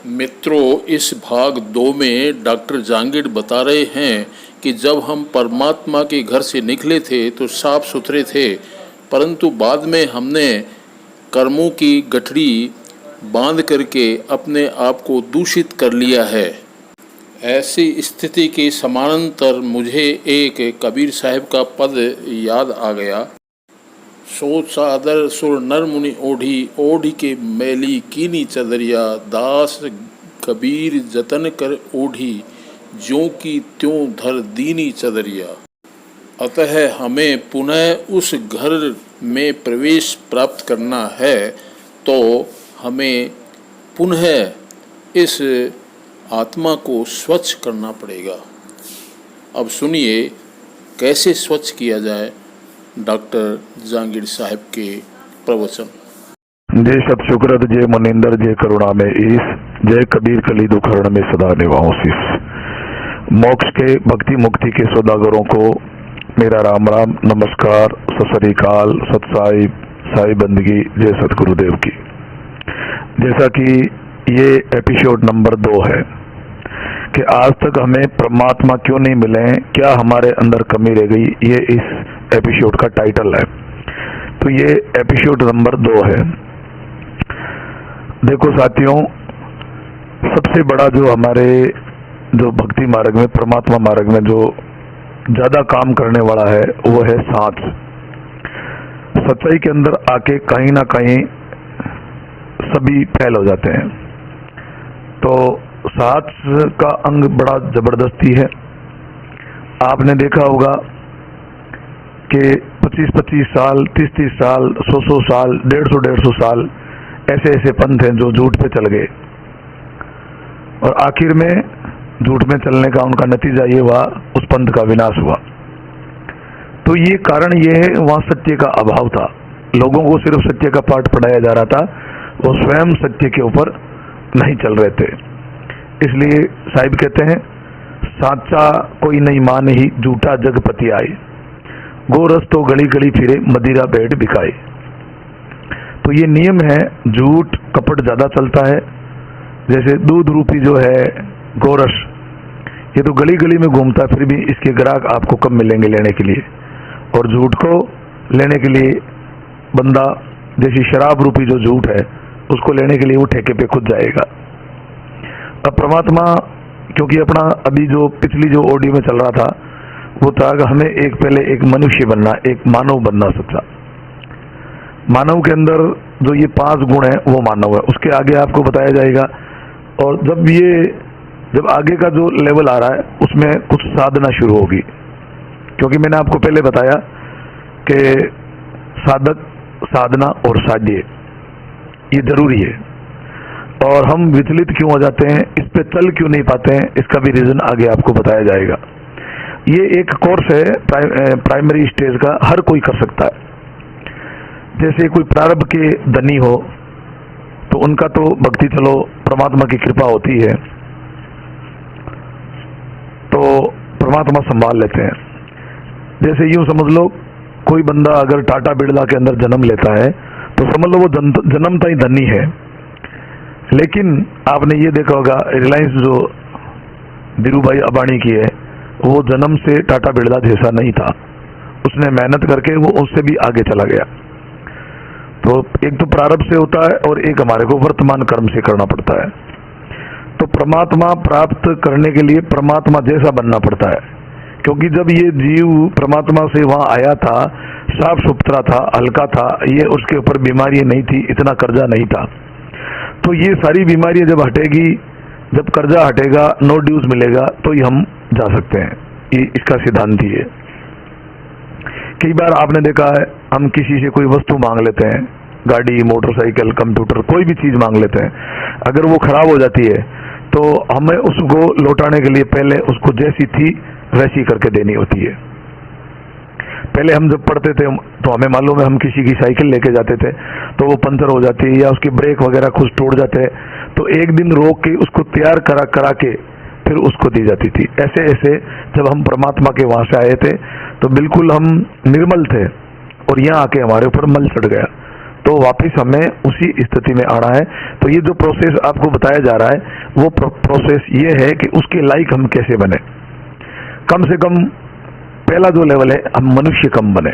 मित्रों, इस भाग 2 में डॉक्टर जहांगीर बता रहे हैं कि जब हम परमात्मा के घर से निकले थे तो साफ सुथरे थे, परंतु बाद में हमने कर्मों की गठरी बांध करके अपने आप को दूषित कर लिया है। ऐसी स्थिति के समानांतर मुझे एक कबीर साहब का पद याद आ गया। सोच सादर सुर नर मुनि ओढ़ी, ओढ़ी के मैली कीनी चदरिया, दास कबीर जतन कर ओढ़ी, ज्यों की त्यों धर दीनी चदरिया। अतः हमें पुनः उस घर में प्रवेश प्राप्त करना है तो हमें पुनः इस आत्मा को स्वच्छ करना पड़ेगा। अब सुनिए कैसे स्वच्छ किया जाए डॉक्टर जहांगीर साहब के प्रवचन। जय सत शुक्रत, जय मुनिंदर, जय करुणा में ईश, जय कबीर कली दुखरण में सदा निभाऊं शीश। मोक्ष के भक्ति मुक्ति के सौदागरों को मेरा राम राम, नमस्कार, सत श्री अकाल, सत साई बंदगी, जय सतगुरुदेव की। जैसा कि ये एपिसोड नंबर 2 है कि आज तक हमें परमात्मा क्यों नहीं मिले, क्या हमारे अंदर कमी रह गई, ये इस एपिसोड का टाइटल है। तो ये एपिसोड नंबर 2 है। देखो साथियों, सबसे बड़ा जो हमारे जो भक्ति मार्ग में, परमात्मा मार्ग में जो ज्यादा काम करने वाला है वो है सांस। सच्चाई के अंदर आके कहीं ना कहीं सभी फेल हो जाते हैं। तो सांस का अंग बड़ा जबरदस्ती है। आपने देखा होगा कि 25-25 साल, 30-30 साल, 100-100 साल, 150-150 साल ऐसे ऐसे पंथ हैं जो झूठ पे चल गए और आखिर में झूठ में चलने का उनका नतीजा ये हुआ, उस पंथ का विनाश हुआ। तो ये कारण ये है, वहां सत्य का अभाव था। लोगों को सिर्फ सत्य का पाठ पढ़ाया जा रहा था, वो स्वयं सत्य के ऊपर नहीं चल रहे थे। इसलिए साहिब कहते हैं, साचा कोई नहीं मान ही, झूठा जगपति आए, गोरस तो गली गली फिरे, मदिरा भेंट बिकाए। तो ये नियम है, झूठ कपट ज्यादा चलता है। जैसे दूध रूपी जो है गोरस, ये तो गली गली में घूमता है, फिर भी इसके ग्राहक आपको कब मिलेंगे लेने के लिए। और झूठ को लेने के लिए बंदा, जैसी शराब रूपी जो झूठ है, उसको लेने के लिए वो ठेके पे खुद जाएगा। अब परमात्मा, क्योंकि अपना अभी जो पिछली जो ऑडियो में चल रहा था वो था कि हमें पहले एक मनुष्य बनना, एक मानव बनना सच्चा। मानव के अंदर जो ये 5 गुण है वो मानव है, उसके आगे आपको बताया जाएगा। और जब आगे का जो लेवल आ रहा है उसमें कुछ साधना शुरू होगी, क्योंकि मैंने आपको पहले बताया कि साधक, साधना और साध्य ये जरूरी है। और हम विचलित क्यों हो जाते हैं, इस पे चल क्यों नहीं पाते हैं, इसका भी रीजन आगे आपको बताया जाएगा। ये एक कोर्स है प्राइमरी स्टेज का, हर कोई कर सकता है। जैसे कोई प्रारब्ध के धनी हो तो उनका तो भक्ति चलो परमात्मा की कृपा होती है, तो परमात्मा संभाल लेते हैं। जैसे यूं समझ लो, कोई बंदा अगर टाटा बिरला के अंदर जन्म लेता है तो समझ लो वो जन्मता ही धनी है। लेकिन आपने ये देखा होगा, रिलायंस जो धीरूभाई अंबानी की है, वो जन्म से टाटा बिरला जैसा नहीं था। उसने मेहनत करके वो उससे भी आगे चला गया। तो एक तो प्रारब्ध से होता है और एक हमारे को वर्तमान कर्म से करना पड़ता है। तो परमात्मा प्राप्त करने के लिए परमात्मा जैसा बनना पड़ता है, क्योंकि जब ये जीव परमात्मा से वहां आया था, साफ सुथरा था, हल्का था, ये उसके ऊपर बीमारियां नहीं थी, इतना कर्जा नहीं था। तो ये सारी बीमारियां जब हटेगी, जब कर्जा हटेगा, नो ड्यूज मिलेगा, तो ही हम जा सकते हैं। ये इसका सिद्धांत ही है। कई बार आपने देखा है, हम किसी से कोई वस्तु मांग लेते हैं, गाड़ी, मोटरसाइकिल, कंप्यूटर, कोई भी चीज मांग लेते हैं। अगर वो खराब हो जाती है तो हमें उसको लौटाने के लिए पहले उसको जैसी थी वैसी करके देनी होती है। पहले हम जब पढ़ते थे तो हमें मालूम है, हम किसी की साइकिल लेके जाते थे तो वो पंचर हो जाती है या उसके ब्रेक वगैरह कुछ टूट जाते हैं, तो एक दिन रोक के उसको तैयार करा के फिर उसको दी जाती थी। ऐसे ऐसे जब हम परमात्मा के वहां से आए थे तो बिल्कुल हम निर्मल थे और यहाँ आके हमारे ऊपर मल चढ़ गया। तो वापस हमें उसी स्थिति में आना है। तो ये जो प्रोसेस आपको बताया जा रहा है वो प्रोसेस ये है कि उसके लायक हम कैसे बने। कम से कम पहला जो लेवल है, हम मनुष्य कम बने।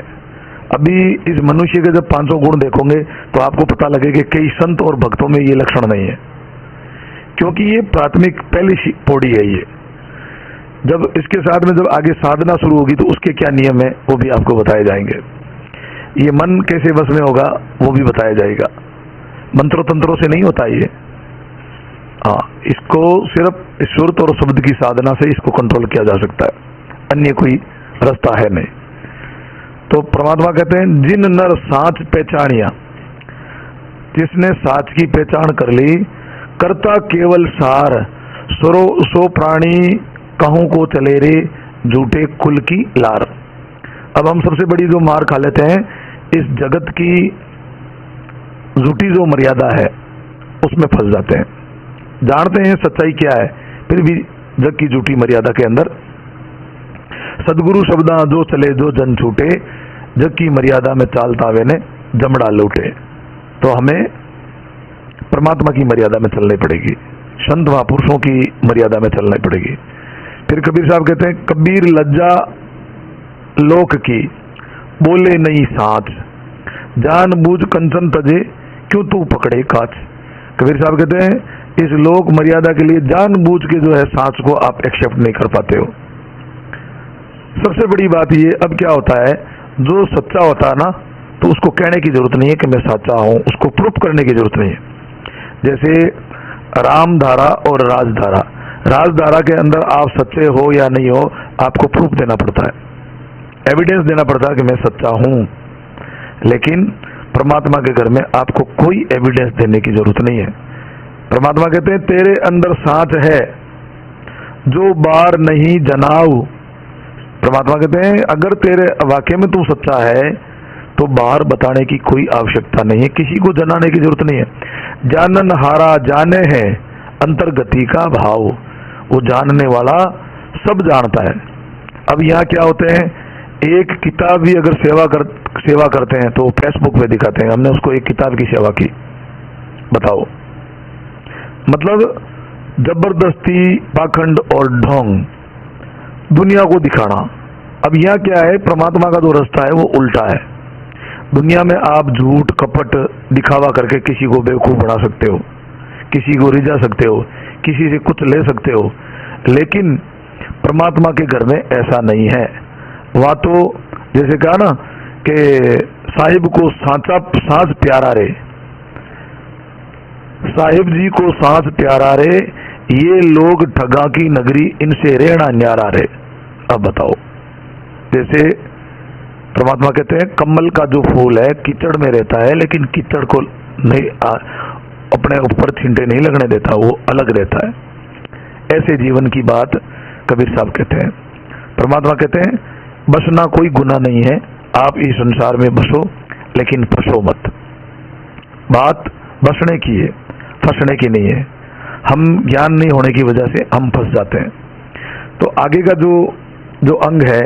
अभी इस मनुष्य के जब 500 गुण देखोगे तो आपको पता लगेगा कि कई संत और भक्तों में ये लक्षण नहीं है, क्योंकि ये प्राथमिक पहली पौड़ी है। ये जब इसके साथ में जब आगे साधना शुरू होगी तो उसके क्या नियम है वो भी आपको बताए जाएंगे। ये मन कैसे वश में होगा वो भी बताया जाएगा। मंत्रों तंत्रों से नहीं होता ये, हाँ, इसको सिर्फ सुरत और शब्द की साधना से इसको कंट्रोल किया जा सकता है, अन्य कोई रास्ता है नहीं। तो परमात्मा कहते हैं जिन नर साच पहचानिया, जिसने साच की पहचान कर ली, करता केवल सार, सो प्राणी कहूं को चले रे, झूठे कुल की लार। अब हम सबसे बड़ी जो मार खा लेते हैं, इस जगत की झूठी जो मर्यादा है उसमें फंस जाते हैं। जानते हैं सच्चाई क्या है, फिर भी जग की झूठी मर्यादा के अंदर सदगुरु शब्दा जो चले जो जन छूटे, जग की मर्यादा में चालता वे ने जमड़ा लूटे। तो हमें परमात्मा की मर्यादा में चलनी पड़ेगी, संत महापुरुषों की मर्यादा में चलनी पड़ेगी। फिर कबीर साहब कहते हैं कबीर लज्जा लोक की, बोले नहीं साच, जान बूझ कंचन तजे, क्यों तू पकड़े काच। कबीर साहब कहते हैं इस लोक मर्यादा के लिए जानबूझ के जो है सांस को आप एक्सेप्ट नहीं कर पाते हो। सबसे बड़ी बात ये, अब क्या होता है, जो सच्चा होता है ना तो उसको कहने की जरूरत नहीं है कि मैं सच्चा हूं, उसको प्रूफ करने की जरूरत नहीं है। जैसे रामधारा और राजधारा, राजधारा के अंदर आप सच्चे हो या नहीं हो आपको प्रूफ देना पड़ता है, एविडेंस देना पड़ता है कि मैं सच्चा हूं। लेकिन परमात्मा के घर में आपको कोई एविडेंस देने की जरूरत नहीं है। परमात्मा कहते हैं तेरे अंदर सांच है जो बार नहीं जनाऊ। परमात्मा कहते हैं अगर तेरे वाक्य में तू सच्चा है तो बाहर बताने की कोई आवश्यकता नहीं है, किसी को जनाने की जरूरत नहीं है। जानन हारा जाने है अंतर्गति का भाव, वो जानने वाला सब जानता है। अब यहाँ क्या होते हैं, एक किताब भी अगर सेवा करते हैं तो फेसबुक पे दिखाते हैं हमने उसको एक किताब की सेवा की, बताओ, मतलब जबरदस्ती, पाखंड और ढोंग, दुनिया को दिखाना। अब यहाँ क्या है, परमात्मा का जो रास्ता है वो उल्टा है। दुनिया में आप झूठ कपट दिखावा करके किसी को बेवकूफ बना सकते हो, किसी को रिझा सकते हो, किसी से कुछ ले सकते हो, लेकिन परमात्मा के घर में ऐसा नहीं है। वहां तो जैसे कहा ना कि साहिब को सांस प्यारा रे, साहिब जी को सांस प्यारा रे, ये लोग ठगा की नगरी इनसे रहना न्यारा रे। अब बताओ, जैसे परमात्मा कहते हैं कमल का जो फूल है कीचड़ में रहता है लेकिन कीचड़ को नहीं अपने ऊपर छींटे नहीं लगने देता, वो अलग रहता है। ऐसे जीवन की बात कबीर साहब कहते हैं। परमात्मा कहते हैं बसना कोई गुनाह नहीं है, आप इस संसार में बसो लेकिन फंसो मत। बात बसने की है, फंसने की नहीं है। हम ज्ञान नहीं होने की वजह से हम फंस जाते हैं। तो आगे का जो अंग है,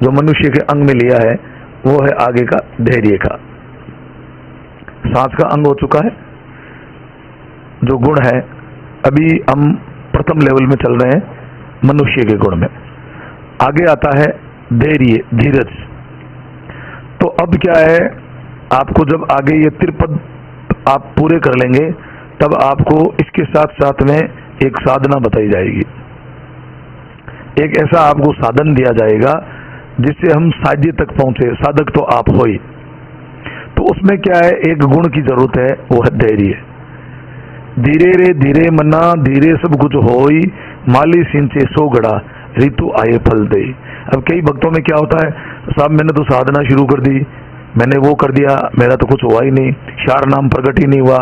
जो मनुष्य के अंग में लिया है, वो है आगे का धैर्य का। सांस का अंग हो चुका है। जो गुण है, अभी हम प्रथम लेवल में चल रहे हैं मनुष्य के गुण में। आगे आता है धैर्य, धीरज। तो अब क्या है, आपको जब आगे ये त्रिपद आप पूरे कर लेंगे तब आपको इसके साथ साथ में एक साधना बताई जाएगी, एक ऐसा आपको साधन दिया जाएगा जिससे हम साध्य तक पहुंचे। साधक तो आप हो ही। तो उसमें क्या है, एक गुण की जरूरत है, वो है धैर्य। धीरे रे धीरे मना, धीरे सब कुछ होई, माली सिंचे सो गड़ा, ऋतु आए फल दे। अब कई भक्तों में क्या होता है, साहब मैंने तो साधना शुरू कर दी, मैंने वो कर दिया, मेरा तो कुछ हुआ ही नहीं, शार नाम प्रकट ही नहीं हुआ,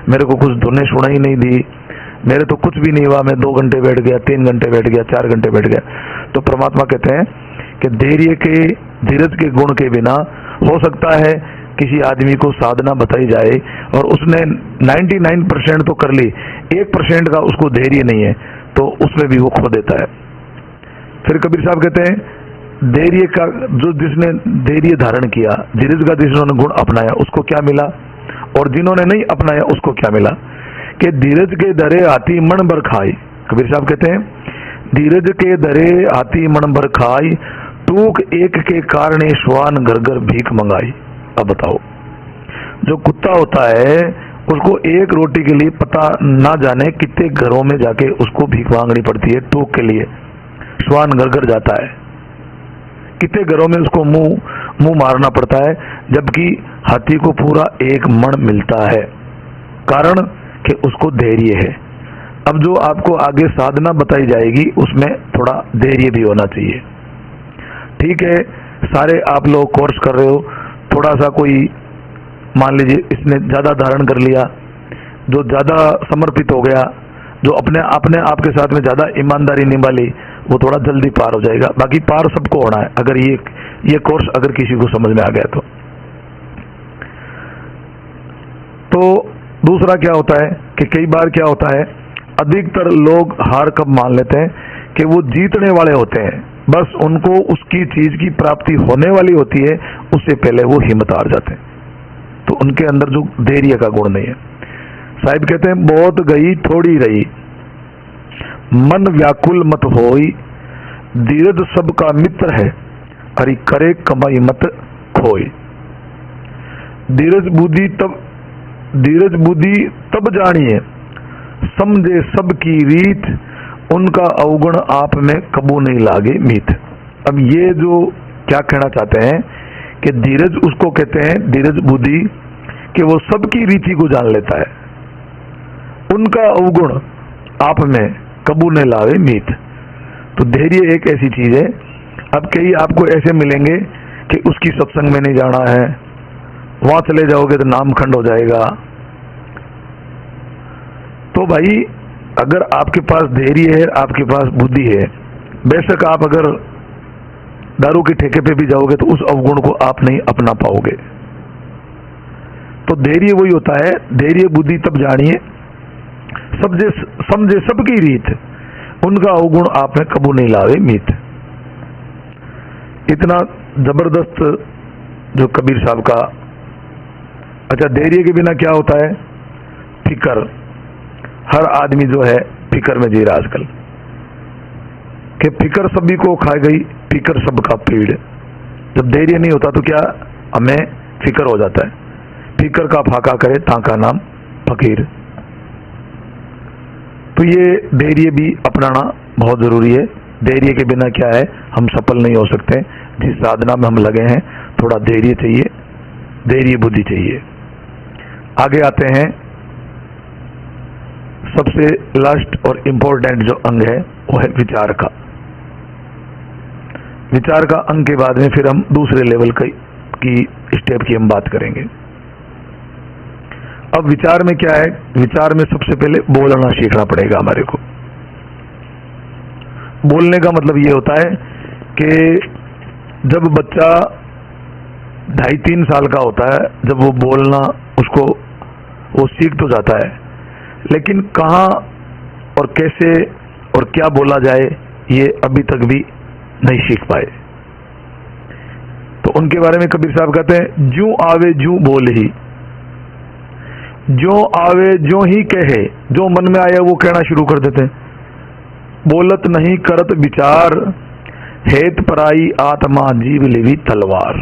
मेरे को कुछ धुनें सुनाई नहीं दी, मेरे तो कुछ भी नहीं हुआ, मैं 2 घंटे बैठ गया, 3 घंटे बैठ गया, 4 घंटे बैठ गया। तो परमात्मा कहते हैं कि धैर्य के, धीरज के गुण के बिना हो सकता है किसी आदमी को साधना बताई जाए और उसने 99% तो कर ली, 1% का उसको धैर्य नहीं है, तो उसमें भी वो खो देता है। फिर कबीर साहब कहते हैं धैर्य का, जो जिसने धैर्य धारण किया, धीरज का जिन्होंने गुण अपनाया उसको क्या मिला, और जिन्होंने नहीं अपनाया उसको क्या मिला। कि धीरज के दरे हाथी मन भर खाई। कबीर साहब कहते हैं धीरज के दरे हाथी मन भर खाई, टूक एक के कारण श्वान घर घर भीख मंगाई। अब बताओ, जो कुत्ता होता है उसको एक रोटी के लिए पता ना जाने कितने घरों में जाके उसको भीख मांगनी पड़ती है टूक के लिए। श्वान घर घर जाता है, कितने घरों में उसको मुंह मारना पड़ता है, जबकि हाथी को पूरा एक मण मिलता है। कारण कि उसको धैर्य है। अब जो आपको आगे साधना बताई जाएगी उसमें थोड़ा धैर्य भी होना चाहिए। ठीक है, सारे आप लोग कोर्स कर रहे हो, थोड़ा सा कोई मान लीजिए इसने ज्यादा धारण कर लिया, जो ज्यादा समर्पित हो गया, जो अपने आपके साथ में ज्यादा ईमानदारी निभा ली, वो थोड़ा जल्दी पार हो जाएगा। बाकी पार सबको होना है, अगर ये कोर्स अगर किसी को समझ में आ गया तो दूसरा क्या होता है कि कई बार क्या होता है, अधिकतर लोग हार कब मान लेते हैं कि वो जीतने वाले होते हैं, बस उनको उसकी चीज की प्राप्ति होने वाली होती है, उससे पहले वो हिम्मत हार जाते हैं। तो उनके अंदर जो धैर्य का गुण नहीं है। साहिब कहते हैं बहुत गई थोड़ी रही, मन व्याकुल मत होई, धीरज सबका मित्र है, हरि करे कमाई मत खोई। धीरज बुद्धि तब जानिए, समझे सबकी रीत, उनका अवगुण आप में कबू नहीं लागे मीत। अब ये जो क्या कहना चाहते हैं कि धीरज उसको कहते हैं, धीरज बुद्धि, कि वो सबकी रीति को जान लेता है, उनका अवगुण आप में कबू नहीं लावे मीत। तो धैर्य एक ऐसी चीज है। अब कई आपको ऐसे मिलेंगे कि उसकी सत्संग में नहीं जाना है, वहां चले जाओगे तो नाम खंड हो जाएगा। तो भाई अगर आपके पास धैर्य है, आपके पास बुद्धि है, बेशक आप अगर दारू के ठेके पे भी जाओगे तो उस अवगुण को आप नहीं अपना पाओगे। तो धैर्य वही होता है, धैर्य बुद्धि तब जानिए, समझे सबकी रीत, उनका अवगुण आप में कबू नहीं लावे मीत। इतना जबरदस्त जो कबीर साहब का। अच्छा, धैर्य के बिना क्या होता है? फिकर। हर आदमी जो है फिकर में जी रहा आजकल, कि फिकर सभी को खा गई, फिकर सबका पीड़। जब धैर्य नहीं होता तो क्या हमें फिकर हो जाता है, फिकर का फाका करे ताका नाम फकीर। तो ये धैर्य भी अपनाना बहुत जरूरी है। धैर्य के बिना क्या है, हम सफल नहीं हो सकते। जिस साधना में हम लगे हैं थोड़ा धैर्य चाहिए, धैर्य बुद्धि चाहिए। आगे आते हैं, सबसे लास्ट और इम्पोर्टेंट जो अंग है वो है विचार का। विचार का अंग के बाद में फिर हम दूसरे लेवल की स्टेप की हम बात करेंगे। अब विचार में क्या है? विचार में सबसे पहले बोलना सीखना पड़ेगा हमारे को। बोलने का मतलब ये होता है कि जब बच्चा 2.5-3 साल का होता है, जब वो बोलना उसको वो सीख तो जाता है, लेकिन कहाँ और कैसे और क्या बोला जाए ये अभी तक भी नहीं सीख पाए। तो उनके बारे में कबीर साहब कहते हैं, जूं आवे जूं बोल ही, जो आवे जो ही कहे, जो मन में आया वो कहना शुरू कर देते हैं। बोलत नहीं करत विचार, हेत पराई आत्मा जीव लेवी तलवार।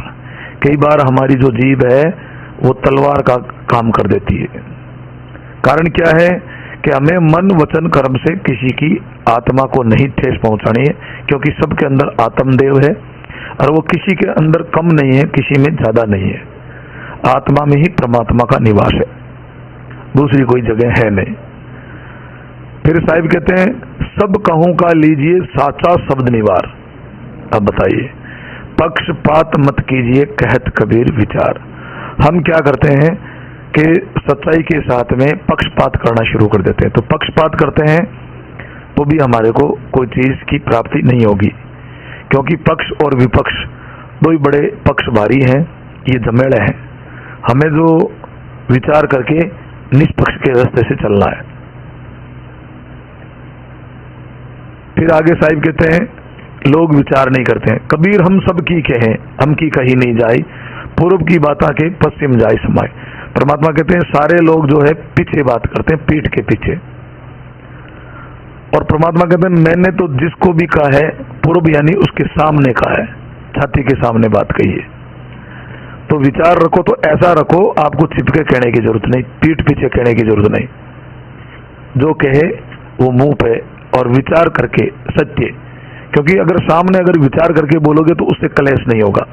कई बार हमारी जो जीव है वो तलवार का काम कर देती है। कारण क्या है कि हमें मन वचन कर्म से किसी की आत्मा को नहीं ठेस पहुंचानी है, क्योंकि सबके अंदर आत्मदेव है और वो किसी के अंदर कम नहीं है, किसी में ज्यादा नहीं है। आत्मा में ही परमात्मा का निवास है, दूसरी कोई जगह है नहीं। फिर साहिब कहते हैं, सब कहूं का लीजिए साचा शब्द निवार। अब बताइए, पक्षपात मत कीजिए कहत कबीर विचार। हम क्या करते हैं कि सच्चाई के साथ में पक्षपात करना शुरू कर देते हैं। तो पक्षपात करते हैं तो भी हमारे को कोई चीज की प्राप्ति नहीं होगी, क्योंकि पक्ष और विपक्ष दो ही बड़े पक्ष भारी हैं, ये झमेले हैं। हमें जो विचार करके निष्पक्ष के रास्ते से चलना है। फिर आगे साहिब कहते हैं, लोग विचार नहीं करते हैं। कबीर हम सब की कहें, हम की कही नहीं जाए, पूर्व की बाता के पश्चिम जाए समाए। परमात्मा कहते हैं सारे लोग जो है पीछे बात करते हैं, पीठ के पीछे। और परमात्मा कहते हैं मैंने तो जिसको भी कहा है पूर्व यानी उसके सामने कहा है, छाती के सामने बात कही है। तो विचार रखो तो ऐसा रखो, आपको छिपके कहने की जरूरत नहीं, पीठ पीछे कहने की जरूरत नहीं। जो कहे वो मुंह पे और विचार करके सत्य, क्योंकि अगर सामने अगर विचार करके बोलोगे तो उससे कलेश नहीं होगा।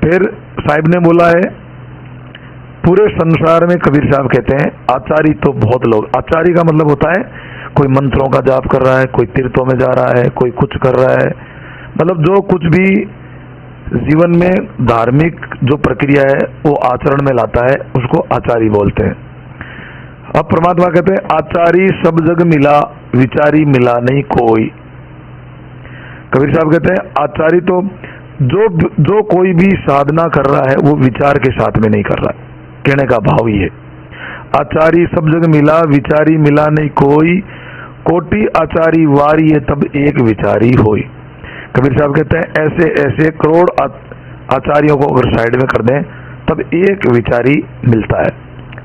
फिर साहिब ने बोला है पूरे संसार में, कबीर साहब कहते हैं आचारी तो बहुत लोग, आचारी का मतलब होता है कोई मंत्रों का जाप कर रहा है, कोई तीर्थों में जा रहा है, कोई कुछ कर रहा है, मतलब जो कुछ भी जीवन में धार्मिक जो प्रक्रिया है वो आचरण में लाता है उसको आचारी बोलते हैं। अब परमात्मा कहते हैं आचारी सब जग मिला, विचारी मिला नहीं कोई। कबीर साहब कहते हैं आचारी तो जो कोई भी साधना कर रहा है वो विचार के साथ में नहीं कर रहा है, कहने का भाव ही है। आचारी सब जग मिला, विचारी मिला नहीं कोई, कोटि आचारी वारी है तब एक विचारी होई। कबीर साहब कहते हैं ऐसे ऐसे करोड़ आचार्यों को अगर साइड में कर दें तब एक विचारी मिलता है।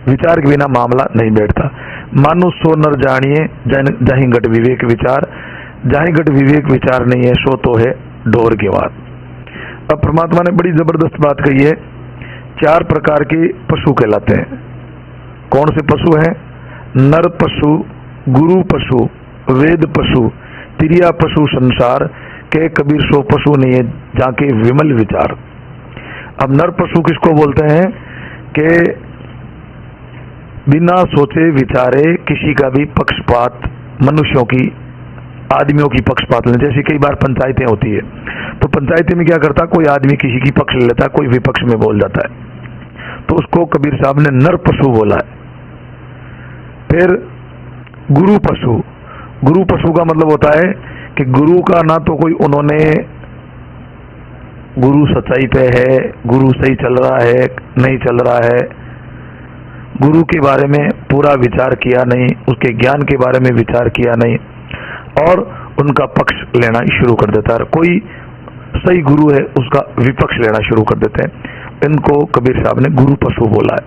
विचार के बिना मामला नहीं बैठता। मानो सो नर जानिए जहीं घट विवेक विचार, जहीं घट विवेक विचार नहीं है सो तो है ढोर की बात। अब परमात्मा ने बड़ी जबरदस्त बात कही है, 4 प्रकार के पशु कहलाते हैं। कौन से पशु हैं? नर पशु, गुरु पशु, वेद पशु, तिरिया पशु संसार के कबीर सो पशु नहीं है जाके विमल विचार। अब नर पशु किसको बोलते हैं कि बिना सोचे विचारे किसी का भी पक्षपात, मनुष्यों की, आदमियों की पक्षपात लेने। जैसे कई बार पंचायतें होती है तो पंचायती में क्या करता, कोई आदमी किसी की पक्ष ले लेता है, कोई विपक्ष में बोल जाता है, तो उसको कबीर साहब ने नर पशु बोला है। फिर गुरु पशु, गुरु पशु का मतलब होता है कि गुरु का ना तो कोई उन्होंने गुरु सच्चाई पे है, गुरु सही चल रहा है नहीं चल रहा है, गुरु के बारे में पूरा विचार किया नहीं, उसके ज्ञान के बारे में विचार किया नहीं और उनका पक्ष लेना शुरू कर देता है। कोई सही गुरु है उसका विपक्ष लेना शुरू कर देते हैं। इनको कबीर साहब ने गुरु पशु बोला है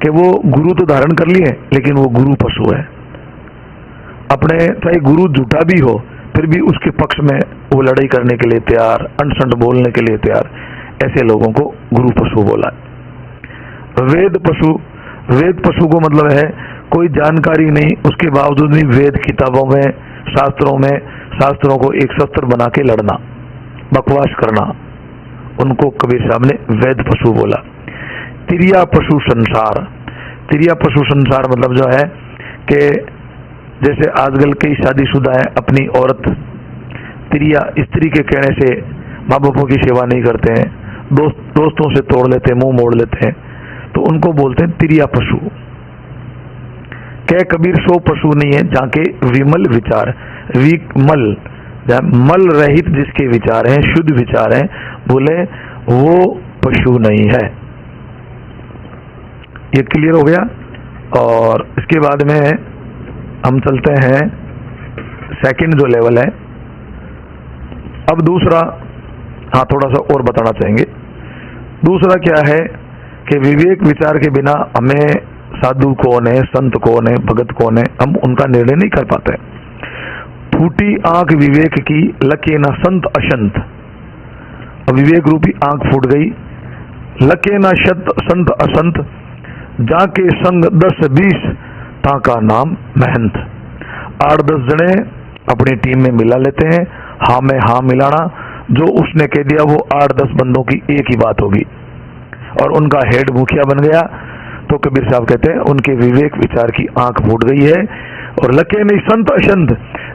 कि वो गुरु तो धारण कर लिए लेकिन वो गुरु पशु है। अपने चाहे गुरु झूठा भी हो फिर भी उसके पक्ष में वो लड़ाई करने के लिए तैयार, अनसंट बोलने के लिए तैयार, ऐसे लोगों को गुरु पशु बोला है। वेद पशु, वेद पशु को मतलब है कोई जानकारी नहीं उसके बावजूद भी वेद किताबों में, शास्त्रों में, शास्त्रों को एक शस्त्र बना के लड़ना, बकवास करना, उनको कबीर साहब ने वेद पशु बोला। तिरिया पशु संसार, तिरिया पशु संसार मतलब जो है कि जैसे आजकल कई शादीशुदा है, अपनी औरत तिरिया स्त्री के कहने से माँ बापों की सेवा नहीं करते हैं, दोस्तों से तोड़ लेते हैं, मुंह मोड़ लेते हैं, तो उनको बोलते हैं तिरिया पशु। क्या कबीर सो पशु नहीं है जाके विमल विचार, विमल मल रहित जिसके विचार हैं, शुद्ध विचार हैं, बोले वो पशु नहीं है। ये क्लियर हो गया। और इसके बाद में हम चलते हैं सेकंड जो लेवल है। अब दूसरा, हाँ थोड़ा सा और बताना चाहेंगे। दूसरा क्या है कि विवेक विचार के बिना हमें साधु कौन है, संत कौन है, भगत कौन है, हम उनका निर्णय नहीं कर पाते। फूटी आंख विवेक की, लके ना संत अशंत। विवेक रूपी आंख फूट गई, लके ना संत असंत, जाके संग 10-20 ताका नाम महंत। 8-10 जने अपनी टीम में मिला लेते हैं, हाँ में हाँ मिलाना, जो उसने कह दिया वो 8-10 बंदों की एक ही बात होगी और उनका हेड मुखिया बन गया। तो कबीर साहब कहते हैं उनके विवेक विचार की आंख फूट गई है। और लके नहीं संत अशंत,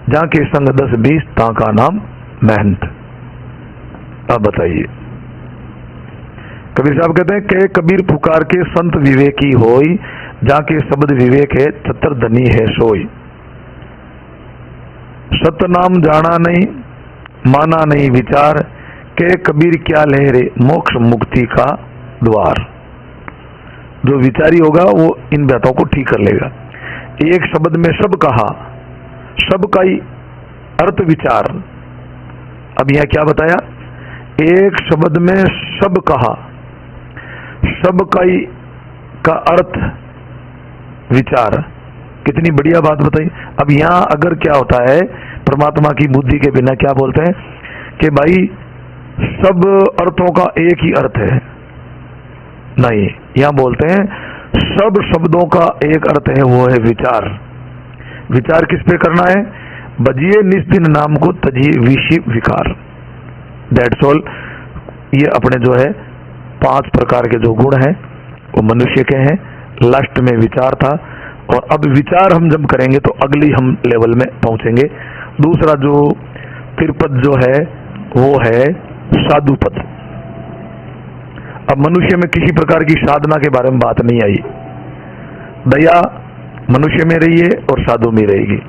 जाके संग 10-20 ताका नाम महंत। अब बताइए, कबीर साहब कहते हैं कि कबीर पुकार के संत विवेकी होई, जाके शब्द विवेक है छतर धनी है सोई। सतनाम जाना नहीं, माना नहीं विचार, के कबीर क्या लहरे मोक्ष मुक्ति का द्वार। जो विचारी होगा वो इन बातों को ठीक कर लेगा। एक शब्द में सब कहा, सब का ही अर्थ विचार। अब यह क्या बताया, एक शब्द में सब कहा, सब का अर्थ विचार। कितनी बढ़िया बात बताई। अब यहाँ अगर क्या होता है, परमात्मा की बुद्धि के बिना क्या बोलते हैं कि भाई सब अर्थों का एक ही अर्थ है, नहीं, यहाँ बोलते हैं सब शब्दों का एक अर्थ है, वो है विचार। विचार किस पे करना है? बजिए निस्दिन नाम को तजिए विषि विकार। That's all. ये अपने जो है 5 प्रकार के जो गुण हैं वो मनुष्य के हैं। लास्ट में विचार था, और अब विचार हम जब करेंगे तो अगली हम लेवल में पहुंचेंगे। दूसरा जो तिरपद जो है वो है साधु पद। अब मनुष्य में किसी प्रकार की साधना के बारे में बात नहीं आई। दया मनुष्य में रही है और साधु में रहेगी।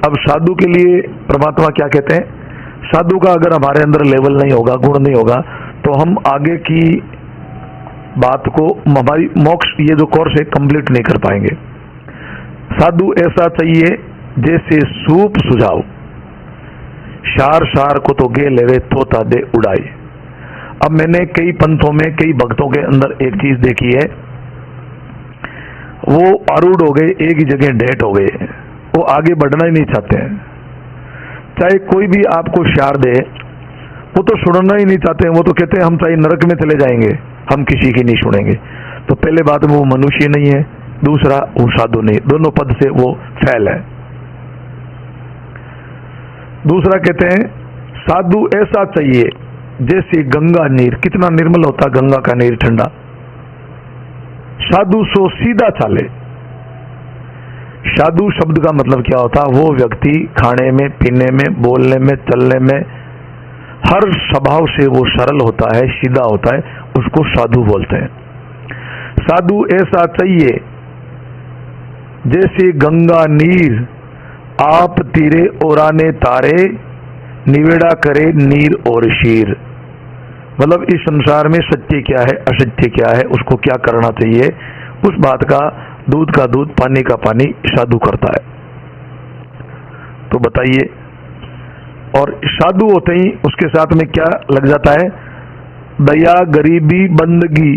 अब साधु के लिए परमात्मा क्या कहते हैं? साधु का अगर हमारे अंदर लेवल नहीं होगा, गुण नहीं होगा, तो हम आगे की बात को, हमारी मोक्ष ये जो कोर्स है कंप्लीट नहीं कर पाएंगे। साधु ऐसा चाहिए जैसे सूप सुझाव, शार शार को तो गे लेवे तोता दे उड़ाई। अब मैंने कई पंथों में, कई भक्तों के अंदर एक चीज देखी है, वो आरूढ़ हो गए, एक ही जगह डेट हो गए, वो आगे बढ़ना ही नहीं चाहते हैं। चाहे कोई भी आपको शार दे, वो तो सुनना ही नहीं चाहते हैं। वो तो कहते हैं हम चाहे नरक में चले जाएंगे, हम किसी की नहीं सुनेंगे। तो पहले बात में वो मनुष्य नहीं है, दूसरा वो साधु नहीं, दोनों पद से वो फैल है। दूसरा कहते हैं साधु ऐसा चाहिए जैसे गंगा नीर, कितना निर्मल होता गंगा का नीर, ठंडा। साधु सो सीधा चाले। साधु शब्द का मतलब क्या होता? वो व्यक्ति खाने में, पीने में, बोलने में, चलने में, हर स्वभाव से वो सरल होता है, सीधा होता है, उसको साधु बोलते हैं। साधु ऐसा चाहिए जैसे गंगा नीर, आप तीरे ओराने तारे, निवेड़ा करे नीर और शीर। मतलब इस संसार में सत्य क्या है, असत्य क्या है, उसको क्या करना चाहिए, उस बात का दूध का दूध, पानी का पानी साधु करता है। तो बताइए, और साधु होते ही उसके साथ में क्या लग जाता है? दया, गरीबी, बंदगी,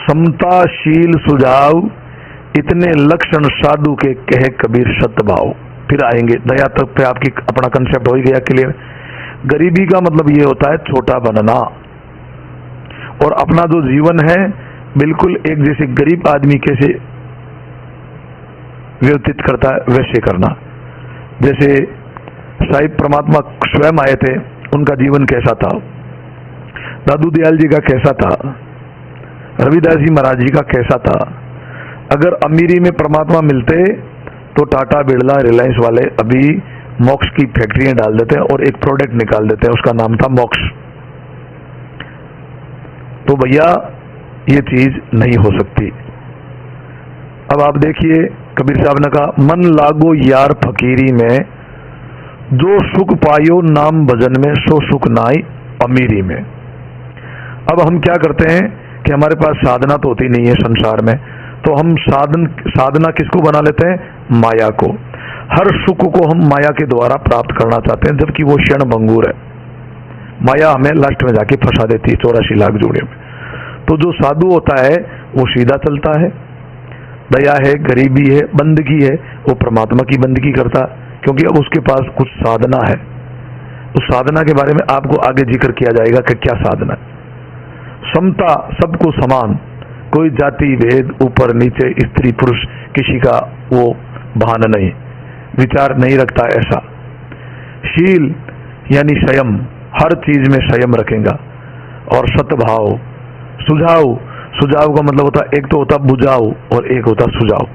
समता, शील, सुझाव, इतने लक्षण साधु के कहे कबीर सतभाव। फिर आएंगे दया तक पे, आपकी अपना कंसेप्ट हो ही गया क्लियर। गरीबी का मतलब ये होता है छोटा बनना, और अपना जो जीवन है बिल्कुल एक जैसे गरीब आदमी कैसे व्यतीत करता है वैसे करना। जैसे साहिब परमात्मा स्वयं आए थे, उनका जीवन कैसा था, दादू दयाल जी का कैसा था, रविदास जी महाराज जी का कैसा था। अगर अमीरी में परमात्मा मिलते तो टाटा, बिरला, रिलायंस वाले अभी मोक्ष की फैक्ट्रियां डाल देते हैं और एक प्रोडक्ट निकाल देते हैं, उसका नाम था मोक्ष। तो भैया ये चीज नहीं हो सकती। अब आप देखिए, कबीर साहब ने कहा मन लागो यार फकीरी में, जो सुख पायो नाम भजन में, सो सुख नाई अमीरी में। अब हम क्या करते हैं कि हमारे पास साधना तो होती नहीं है संसार में, तो हम साधना किसको बना लेते हैं? माया को। हर सुख को हम माया के द्वारा प्राप्त करना चाहते हैं, जबकि वो क्षण भंगुर है। माया हमें लास्ट में जाके फंसा देती है 84 लाख जोड़े में। तो जो साधु होता है वो सीधा चलता है, दया है, गरीबी है, बंदगी है, वो परमात्मा की बंदगी करता, क्योंकि अब उसके पास कुछ साधना है। उस साधना के बारे में आपको आगे जिक्र किया जाएगा कि क्या साधना है। समता, सबको समान, कोई जाति भेद, ऊपर नीचे, स्त्री पुरुष, किसी का वो भान नहीं, विचार नहीं रखता ऐसा। शील यानी संयम, हर चीज में संयम रखेगा। और सतभाव, सुझाव, सुझाव का मतलब होता है, एक तो होता बुझाव और एक होता सुझाव।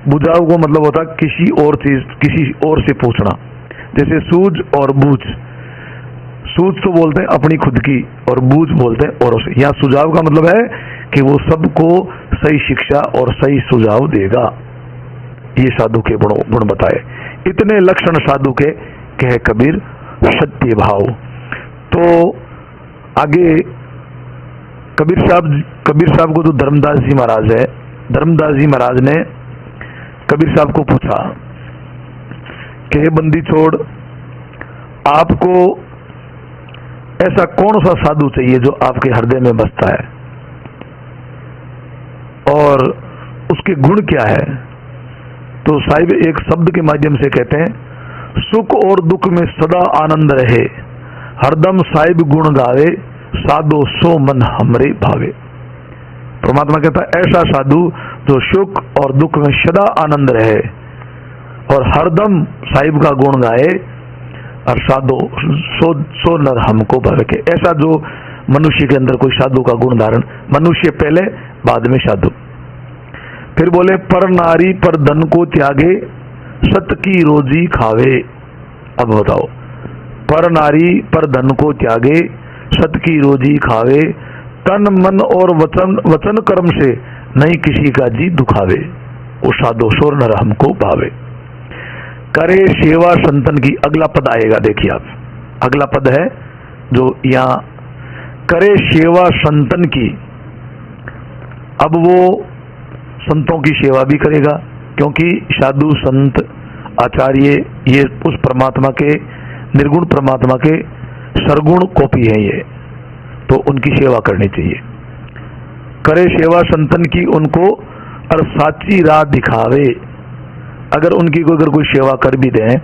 बुझाव को मतलब होता किसी और चीज, किसी और से पूछना, जैसे सूझ और बूझ। सूझ तो बोलते हैं अपनी खुद की, और बूझ बोलते हैं औरों से। यहाँ सुझाव का मतलब है कि वो सबको सही शिक्षा और सही सुझाव देगा। ये साधु के गुण बताए। इतने लक्षण साधु के कहे कबीर सत्य भाव। तो आगे कबीर साहब को तो धर्मदास जी महाराज है, धर्मदास जी महाराज ने कबीर साहब को पूछा कि हे बंदी छोड़, आपको ऐसा कौन सा साधु चाहिए जो आपके हृदय में बसता है? उसके गुण क्या है? तो साहिब एक शब्द के माध्यम से कहते हैं, सुख और दुख में सदा आनंद रहे, हरदम साहिब गुण गावे, साधो सो मन हमरे भावे। परमात्मा कहता है ऐसा साधु जो सुख और दुख में सदा आनंद रहे और हरदम साहिब का गुण गाए, और साधो सो नर हमको भावे के। ऐसा जो मनुष्य के अंदर कोई साधु का गुण धारण, मनुष्य पहले बाद में साधु। फिर बोले पर नारी पर धन को त्यागे, सत की रोजी खावे। अब बताओ, पर नारी पर धन को त्यागे, सत की रोजी खावे, तन मन और वचन कर्म से नहीं किसी का जी दुखावे, वो साधो सो नर हमको भावे। करे सेवा संतन की, अगला पद आएगा, देखिए आप, अगला पद है जो यहाँ, करे सेवा संतन की। अब वो संतों की सेवा भी करेगा, क्योंकि साधु संत आचार्य ये उस परमात्मा के, निर्गुण परमात्मा के सरगुण कॉपी है ये, तो उनकी सेवा करनी चाहिए। करे सेवा संतन की उनको, और साची राह दिखावे। अगर उनकी अगर कोई सेवा कर भी दें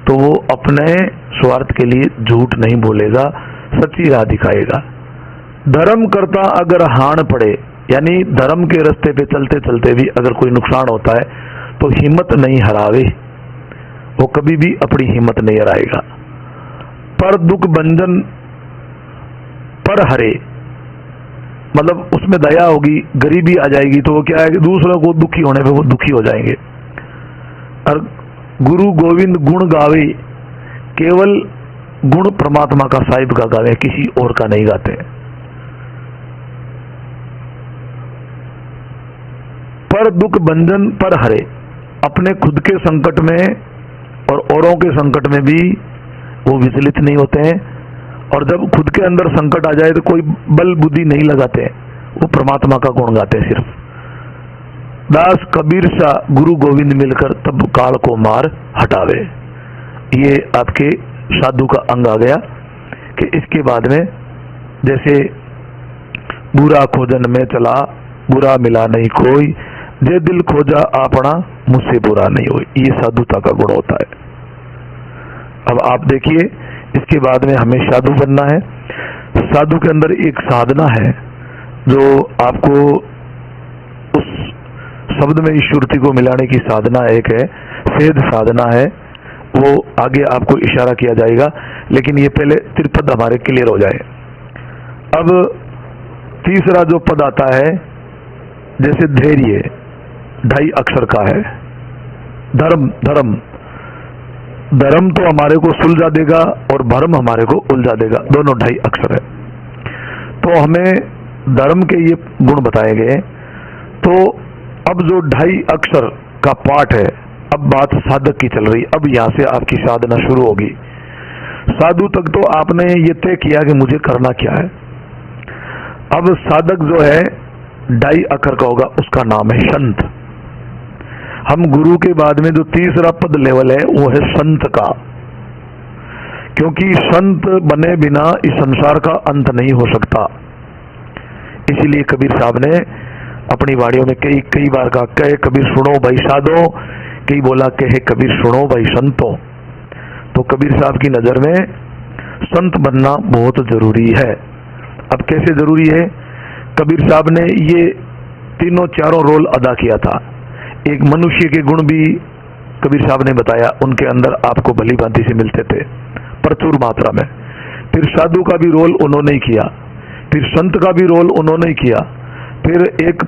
तो वो अपने स्वार्थ के लिए झूठ नहीं बोलेगा, सच्ची राह दिखाएगा। धर्म करता अगर हाण पड़े, यानी धर्म के रास्ते पे चलते चलते भी अगर कोई नुकसान होता है तो हिम्मत नहीं हरावे, वो कभी भी अपनी हिम्मत नहीं हराएगा। पर दुख भंजन पर हरे, मतलब उसमें दया होगी, गरीबी आ जाएगी तो वो क्या है, दूसरों को दुखी होने पे वो दुखी हो जाएंगे। और गुरु गोविंद गुण गावे, केवल गुण परमात्मा का साहिब का गावे, किसी और का नहीं गाते। पर दुख बंधन पर हरे, अपने खुद के संकट में और औरों के संकट में भी वो विचलित नहीं होते हैं, और जब खुद के अंदर संकट आ जाए तो कोई बल बुद्धि नहीं लगाते, वो परमात्मा का गुण गाते हैं सिर्फ। दास कबीर सा गुरु गोविंद मिलकर तब काल को मार हटावे। ये आपके साधु का अंग आ गया कि इसके बाद में जैसे बुरा खोजन में चला, बुरा मिला नहीं कोई, जे दिल खोजा आपना मुझसे बुरा नहीं हुई, ये साधुता का गुण होता है। अब आप देखिए, इसके बाद में हमें साधु बनना है। साधु के अंदर एक साधना है जो आपको उस शब्द में ईश्वरती को मिलाने की साधना एक है, सेध साधना है, वो आगे आपको इशारा किया जाएगा, लेकिन ये पहले त्रिपद हमारे क्लियर हो जाए। अब तीसरा जो पद आता है, जैसे धैर्य 2.5 अक्षर का है, धर्म धर्म धर्म तो हमारे को सुलझा देगा और भर्म हमारे को उलझा देगा, दोनों 2.5 अक्षर है। तो हमें धर्म के ये गुण बताए गए। तो अब जो 2.5 अक्षर का पाठ है, अब बात साधक की चल रही, अब यहां से आपकी साधना शुरू होगी। साधु तक तो आपने ये तय किया कि मुझे करना क्या है। अब साधक जो है 2.5 अक्षर का होगा, उसका नाम है संत। हम गुरु के बाद में जो तीसरा पद लेवल है वो है संत का, क्योंकि संत बने बिना इस संसार का अंत नहीं हो सकता। इसीलिए कबीर साहब ने अपनी वाणियों में कई बार कहा, कहे कबीर सुनो भाई साधो, कई बोला कहे कबीर सुनो भाई संतो। तो कबीर साहब की नजर में संत बनना बहुत जरूरी है। अब कैसे जरूरी है? कबीर साहब ने ये तीनों चारों रोल अदा किया था। एक मनुष्य के गुण भी कबीर साहब ने बताया, उनके अंदर आपको भली भांति से मिलते थे प्रचुर मात्रा में। फिर साधु का भी रोल उन्होंने ही किया, फिर संत का भी रोल उन्होंने ही किया, फिर एक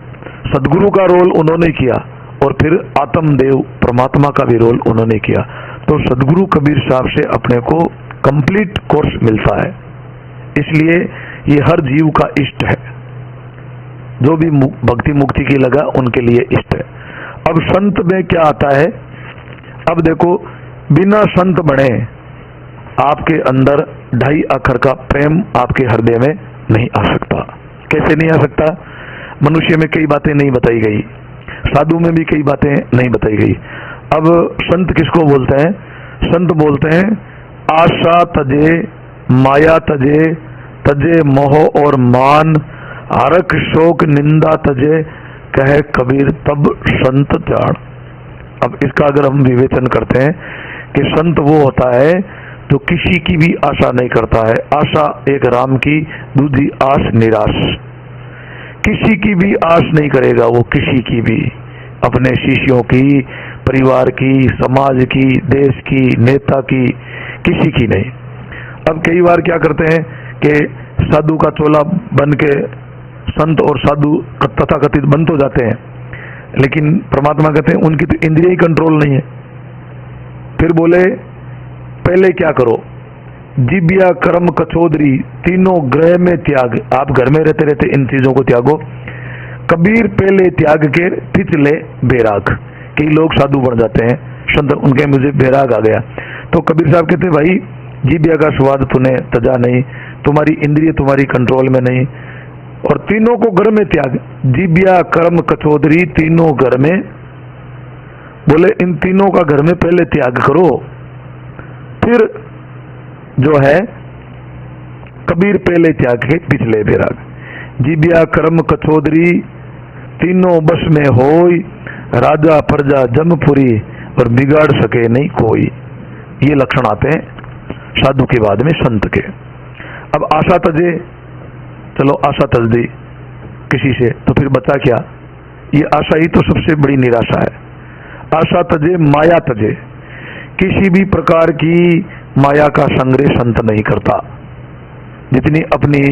सदगुरु का रोल उन्होंने किया, और फिर आत्मदेव परमात्मा का भी रोल उन्होंने किया। तो सदगुरु कबीर साहब से अपने को कंप्लीट कोर्स मिलता है। इसलिए ये हर जीव का इष्ट है, जो भी भक्ति मुक्ति की लगा उनके लिए इष्ट है। अब संत में क्या आता है? अब देखो, बिना संत बने आपके अंदर 2.5 अक्षर का प्रेम आपके हृदय में नहीं आ सकता। कैसे नहीं आ सकता? मनुष्य में कई बातें नहीं बताई गई, साधु में भी कई बातें नहीं बताई गई। अब संत किसको बोलते हैं? संत बोलते हैं आशा तजे, माया तजे, तजे मोह और मान, हरख शोक निंदा तजे, कहे कबीर तब संत जान। अब इसका अगर हम विवेचन करते हैं कि संत वो होता है जो किसी की भी आशा नहीं करता है। आशा एक राम की, दूसरी आस निराश। किसी की भी आस नहीं करेगा वो, किसी की भी, अपने शिष्यों की, परिवार की, समाज की, देश की, नेता की, किसी की नहीं। अब कई बार क्या करते हैं कि साधु का चोला बन के संत और साधु तथाकथित बन तो जाते हैं, लेकिन परमात्मा कहते हैं उनकी तो इंद्रिय ही कंट्रोल नहीं है। फिर बोले पहले क्या करो, जिब्या कर्म कचौधरी तीनों ग्रह में त्याग। आप घर में रहते रहते इन चीजों को त्यागो। कबीर पहले त्याग के पिछले बैराग। कई लोग साधु बन जाते हैं, संत उनके मुझे बैराग आ गया। तो कबीर साहब कहते भाई जिब्या का स्वाद तूने तजा नहीं, तुम्हारी इंद्रिय तुम्हारी कंट्रोल में नहीं, और तीनों को घर में त्याग। जिब्या कर्म कचौधरी तीनों घर में, बोले इन तीनों का घर में पहले त्याग करो, फिर जो है कबीर पहले त्याग के पिछले बैराग। जिब्या कर्म कचौधरी तीनों बस में होई, राजा प्रजा जमपुरी और बिगाड़ सके नहीं कोई। ये लक्षण आते हैं साधु के बाद में संत के। अब आशा तजे, चलो आशा तज दी किसी से, तो फिर बचा क्या? ये आशा ही तो सबसे बड़ी निराशा है। आशा तजे माया तजे, किसी भी प्रकार की माया का संग्रह संत नहीं करता। जितनी अपनी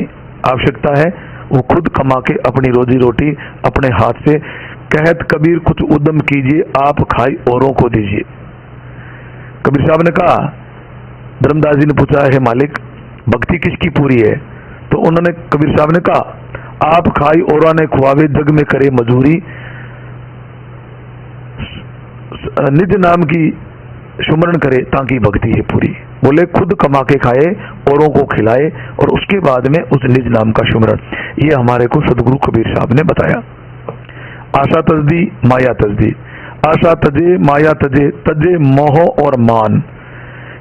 आवश्यकता है वो खुद कमा के अपनी रोजी रोटी अपने हाथ से, कहत कबीर कुछ उद्यम कीजिए, आप खाई औरों को दीजिए। कबीर साहब ने कहा, धर्मदास जी ने पूछा है मालिक भक्ति किसकी पूरी है? तो उन्होंने कबीर साहब ने कहा आप खाई औरों ने खुआवे, जग में करे मजूरी, निज नाम की सुमरण करे ताकि भक्ति है पूरी। बोले खुद कमा के खाए, औरों को खिलाए, और उसके बाद में उस निज नाम का सुमरण। ये हमारे को सदगुरु कबीर साहब ने बताया। आशा तजदी माया तजदी, आशा तजे माया तजे, तजे मोह और मान,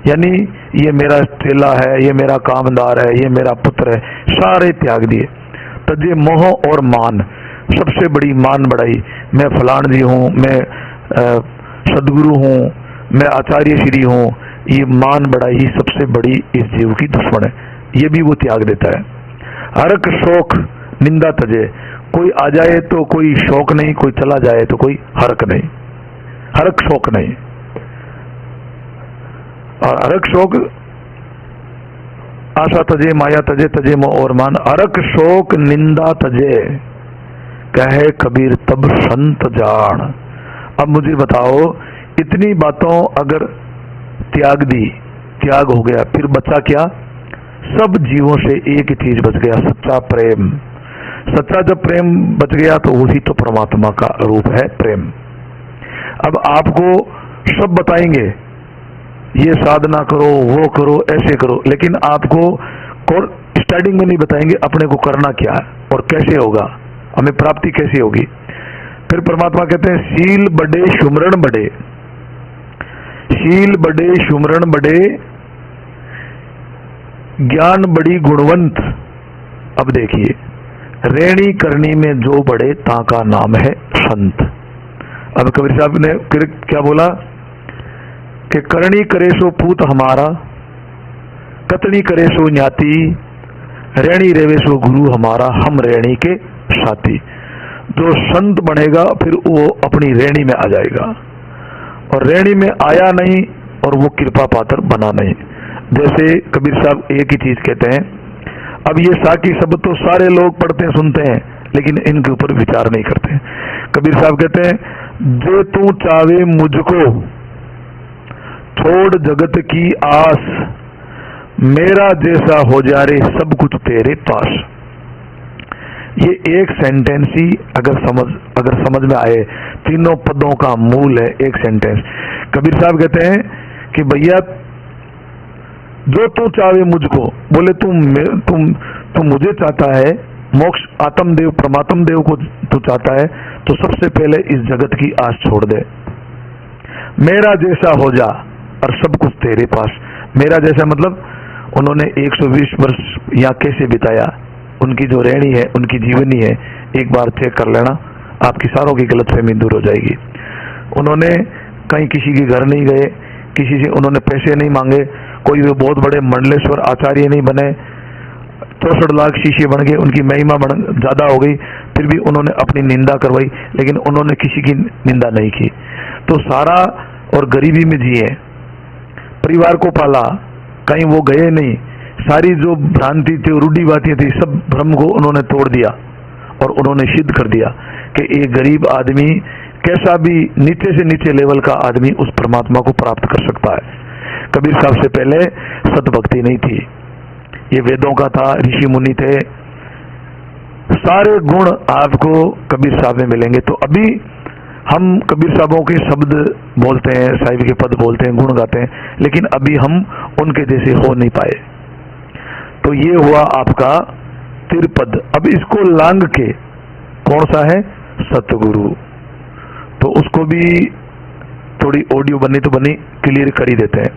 यानी ये मेरा चेला है, ये मेरा कामदार है, ये मेरा पुत्र है, सारे त्याग दिए। तजे मोह और मान, सबसे बड़ी मान बढ़ाई, मैं फलान जी हूँ, मैं सदगुरु हूँ, मैं आचार्य श्री हूँ, ये मान बढ़ाई ही सबसे बड़ी इस जीव की दुश्मन है। ये भी वो त्याग देता है। हरक शौक निंदा तजे, कोई आ जाए तो कोई शौक नहीं, कोई चला जाए तो कोई हरक नहीं, हरक शौक नहीं। और हरक शौक, आशा तजे माया तजे, तजे मोह और मान, हरक शौक निंदा तजे, कहे कबीर तब संत जान। अब मुझे बताओ, इतनी बातों अगर त्याग दी, त्याग हो गया, फिर बचा क्या? सब जीवों से एक ही चीज बच गया, सच्चा प्रेम। सच्चा जब प्रेम बच गया तो वही तो परमात्मा का रूप है, प्रेम। अब आपको सब बताएंगे, ये साधना करो, वो करो, ऐसे करो, लेकिन आपको स्टार्टिंग में नहीं बताएंगे अपने को करना क्या है और कैसे होगा, हमें प्राप्ति कैसे होगी। फिर परमात्मा कहते हैं शील बढ़े सुमरण बढ़े, शील बढ़े सुमरण बढ़े, ज्ञान बड़ी गुणवंत। अब देखिए, रेणी करनी में जो बढ़े ताका नाम है संत। अब कबीर साहब ने फिर क्या बोला कि करनी करे सो पूत हमारा, कतनी करे सो न्याती, रेणी रेवे सो गुरु हमारा, हम रेणी के साथी। जो संत बनेगा फिर वो अपनी रेणी में आ जाएगा, और रेणी में आया नहीं और वो कृपा पात्र बना नहीं। जैसे कबीर साहब एक ही चीज कहते हैं, अब ये साकी शब्द तो सारे लोग पढ़ते हैं सुनते हैं, लेकिन इनके ऊपर विचार नहीं करते। कबीर साहब कहते हैं जो तू चावे मुझको छोड़ जगत की आस, मेरा जैसा हो जा रे सब कुछ तेरे पास। ये एक सेंटेंस ही अगर समझ में आए, तीनों पदों का मूल है एक सेंटेंस। कबीर साहब कहते हैं कि भैया जो तू चाहे मुझको, बोले तुम मुझे चाहता है, मोक्ष आत्मदेव परमात्म देव को तू चाहता है, तो सबसे पहले इस जगत की आस छोड़ दे। मेरा जैसा हो जा और सब कुछ तेरे पास। मेरा जैसा मतलब उन्होंने 120 वर्ष यहाँ कैसे बिताया, उनकी जो रहनी है, उनकी जीवनी है, एक बार चेक कर लेना, आपकी सारों की गलतफहमी दूर हो जाएगी। उन्होंने कहीं किसी के घर नहीं गए, किसी से उन्होंने पैसे नहीं मांगे, कोई वो बहुत बड़े मंडलेश्वर आचार्य नहीं बने, 64 लाख शीशे बन गए, उनकी महिमा ज्यादा हो गई, फिर भी उन्होंने अपनी निंदा करवाई, लेकिन उन्होंने किसी की निंदा नहीं की। तो सारा और गरीबी में जिए, परिवार को पाला, कहीं वो गए नहीं, सारी जो भ्रांति थी, रूढ़िवादियां थी, सब भ्रम को उन्होंने तोड़ दिया और उन्होंने सिद्ध कर दिया कि एक गरीब आदमी कैसा भी नीचे से नीचे लेवल का आदमी उस परमात्मा को प्राप्त कर सकता है। कबीर साहब से पहले सतभक्ति नहीं थी, ये वेदों का था, ऋषि मुनि थे, सारे गुण आपको कबीर साहब में मिलेंगे। तो अभी हम कबीर साहबों के शब्द बोलते हैं, साहिब के पद बोलते हैं, गुण गाते हैं, लेकिन अभी हम उनके जैसे हो नहीं पाए। तो ये हुआ आपका तिरपद। अब इसको लांग के कौन सा है? सतगुरु। तो उसको भी थोड़ी ऑडियो बनी तो बनी, क्लियर कर ही देते हैं।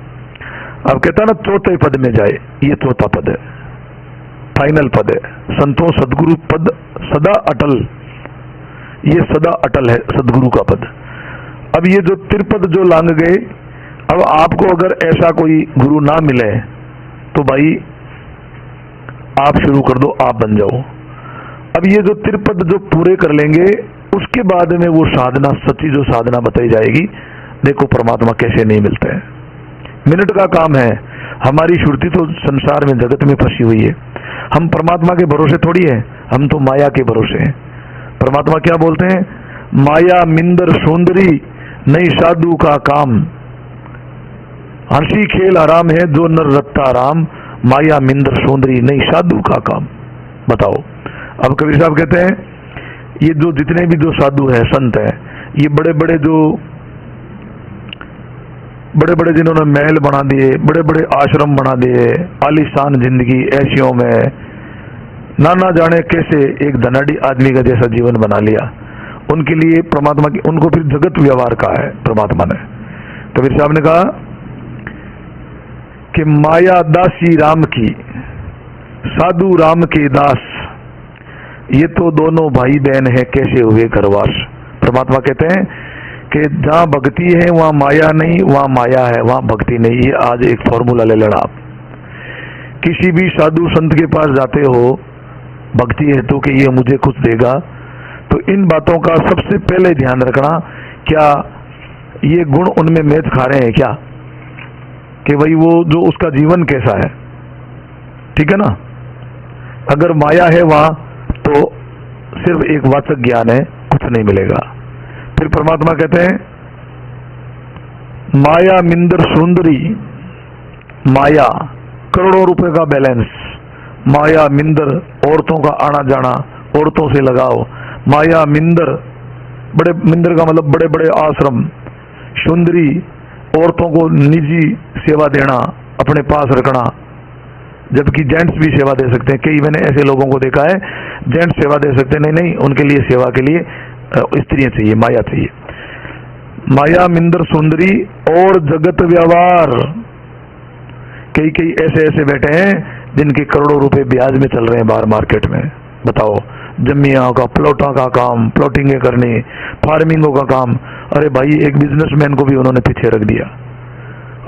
अब कहता ना चौथे पद में जाए, ये चौथा पद है, फाइनल पद है। संतों सदगुरु पद सदा अटल, ये सदा अटल है सदगुरु का पद। अब ये जो तिरपद जो लांग गए, अब आपको अगर ऐसा कोई गुरु ना मिले तो भाई आप शुरू कर दो, आप बन जाओ। अब ये जो तिरपद जो पूरे कर लेंगे, उसके बाद में वो साधना, सच्ची जो साधना बताई जाएगी। देखो परमात्मा कैसे नहीं मिलते हैं, मिनट का काम है। हमारी सुरती तो संसार में, जगत में फंसी हुई है। हम परमात्मा के भरोसे थोड़ी है, हम तो माया के भरोसे हैं। परमात्मा क्या बोलते हैं? माया मिंदर सुंदरी नहीं साधु का काम, हंसी खेल आराम है जो नर रत्ता राम, माया मिंदर सुंदरी नहीं साधु का काम। बताओ। अब कबीर साहब कहते हैं ये जो जितने भी जो साधु है, संत है, ये बड़े बड़े जो बड़े बड़े जिन्होंने महल बना दिए, बड़े बड़े आश्रम बना दिए, आलीशान जिंदगी ऐसियों में ना जाने कैसे एक धनाढ़ी आदमी का जैसा जीवन बना लिया, उनके लिए परमात्मा की, उनको फिर जगत व्यवहार का है परमात्मा ने। कबीर साहब ने कहा कि माया दासी राम की, साधु राम के दास, ये तो दोनों भाई बहन है कैसे हुए घरवास। परमात्मा कहते हैं कि जहां भक्ति है वहां माया नहीं, वहां माया है वहां भक्ति नहीं। ये आज एक फॉर्मूला ले लेना आप। किसी भी साधु संत के पास जाते हो भक्ति है तो कि ये मुझे कुछ देगा, तो इन बातों का सबसे पहले ध्यान रखना, क्या ये गुण उनमें मैच खा रहे हैं क्या, कि भाई वो जो उसका जीवन कैसा है, ठीक है ना। अगर माया है वहां तो सिर्फ एक वाचक ज्ञान है, कुछ नहीं मिलेगा। फिर परमात्मा कहते हैं माया मिंदर सुंदरी, माया करोड़ों रुपए का बैलेंस, माया मिंदर औरतों का आना जाना, औरतों से लगाओ, माया मिंदर, बड़े मिंदर का मतलब बड़े बड़े आश्रम, सुंदरी औरतों को निजी सेवा देना, अपने पास रखना, जबकि जेंट्स भी सेवा दे सकते हैं। कई मैंने ऐसे लोगों को देखा है जेंट्स सेवा दे सकते हैं, नहीं, उनके लिए सेवा के लिए स्त्रियां चाहिए, माया चाहिए। माया मिंदर सुंदरी और जगत व्यवहार, कई ऐसे ऐसे बैठे हैं जिनके करोड़ों रुपए ब्याज में चल रहे हैं बाहर मार्केट में। बताओ, जमीन का, प्लॉटों का काम, प्लॉटिंग करनी, फार्मिंगों का काम। अरे भाई, एक बिजनेसमैन को भी उन्होंने पीछे रख दिया।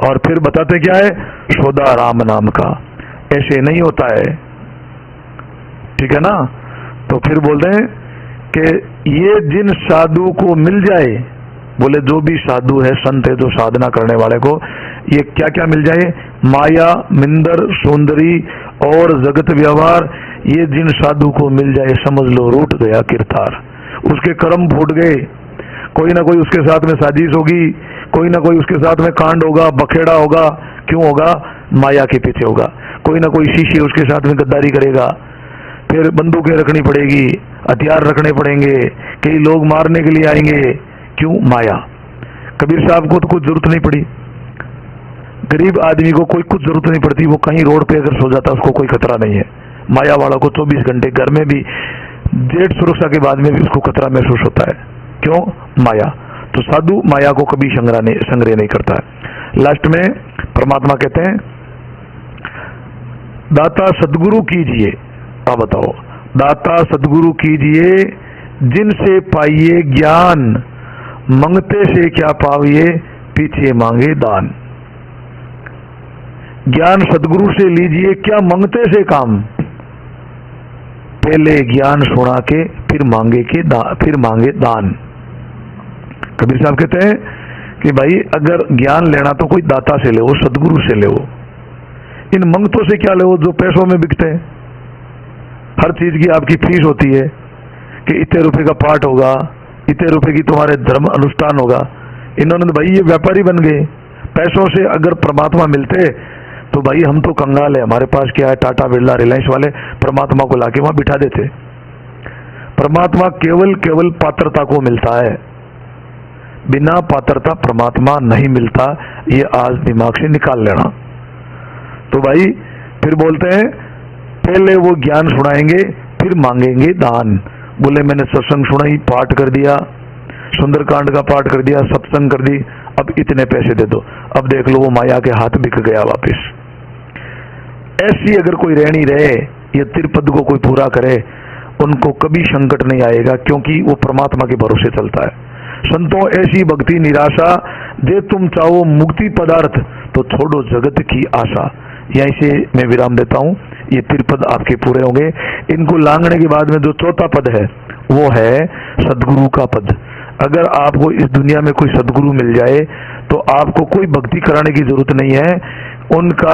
और फिर बताते क्या है? सौदा राम नाम का। ऐसे नहीं होता है, ठीक है ना। तो फिर बोलते हैं कि ये जिन साधु को मिल जाए, बोले जो भी साधु है, संत है, जो साधना करने वाले को ये क्या क्या मिल जाए? माया मिंदर सुंदरी और जगत व्यवहार, ये जिन साधु को मिल जाए समझ लो रूठ गया किरतार। उसके कर्म फूट गए, कोई ना कोई उसके साथ में साजिश होगी, कोई ना कोई उसके साथ में कांड होगा, बखेड़ा होगा। क्यों होगा? माया के पीछे होगा। कोई ना कोई शीशी उसके साथ में गद्दारी करेगा, फिर बंदूकें रखनी पड़ेगी, हथियार रखने पड़ेंगे, कई लोग मारने के लिए आएंगे। क्यों? माया। कबीर साहब को तो कुछ जरूरत नहीं पड़ी, गरीब आदमी को कोई कुछ जरूरत नहीं पड़ती, वो कहीं रोड पे अगर सो जाता उसको कोई खतरा नहीं है। माया वाला को 24 घंटे घर में भी, जेट सुरक्षा के बाद में भी उसको खतरा महसूस होता है। क्यों? माया। तो साधु माया को कभी संग्रह नहीं करता है। लास्ट में परमात्मा कहते हैं दाता सदगुरु कीजिए। आप बताओ, दाता सदगुरु कीजिए, जिनसे पाइए ज्ञान, मंगते से क्या पाइए, पीछे मांगे दान। ज्ञान सदगुरु से लीजिए, क्या मंगते से काम, पहले ज्ञान सुना के फिर मांगे दान। कबीर साहब कहते हैं कि भाई अगर ज्ञान लेना तो कोई दाता से ले, सदगुरु से ले। इन मंगतों से क्या ले, जो पैसों में बिकते हैं। हर चीज की आपकी फीस होती है कि इतने रुपए का पाठ होगा, इतने रुपए की तुम्हारे धर्म अनुष्ठान होगा। इन्होंने तो भाई ये व्यापारी बन गए। पैसों से अगर परमात्मा मिलते तो भाई हम तो कंगाल है, हमारे पास क्या है, टाटा बिरला रिलायंस वाले परमात्मा को लाके वहां बिठा देते। परमात्मा केवल पात्रता को मिलता है, बिना पात्रता परमात्मा नहीं मिलता। ये आज दिमाग से निकाल लेना। तो भाई फिर बोलते हैं पहले वो ज्ञान सुनाएंगे फिर मांगेंगे दान। बोले मैंने सत्संग सुनाई, पाठ कर दिया, सुंदरकांड का पाठ कर दिया, सत्संग कर दी, अब इतने पैसे दे दो। अब देख लो वो माया के हाथ बिक गया वापिस। ऐसी अगर कोई रहनी रहे, ये तिरपद को कोई पूरा करे, उनको कभी संकट नहीं आएगा, क्योंकि वो परमात्मा के भरोसे चलता है। संतों ऐसी भक्ति निराशा, जे तुम चाहो मुक्ति पदार्थ, तो छोड़ो जगत की आशा। यहीं से मैं विराम देता हूँ। ये तिरपद आपके पूरे होंगे। इनको लांघने के बाद में जो चौथा पद है वो है सदगुरु का पद। अगर आपको इस दुनिया में कोई सदगुरु मिल जाए तो आपको कोई भक्ति कराने की जरूरत नहीं है। उनका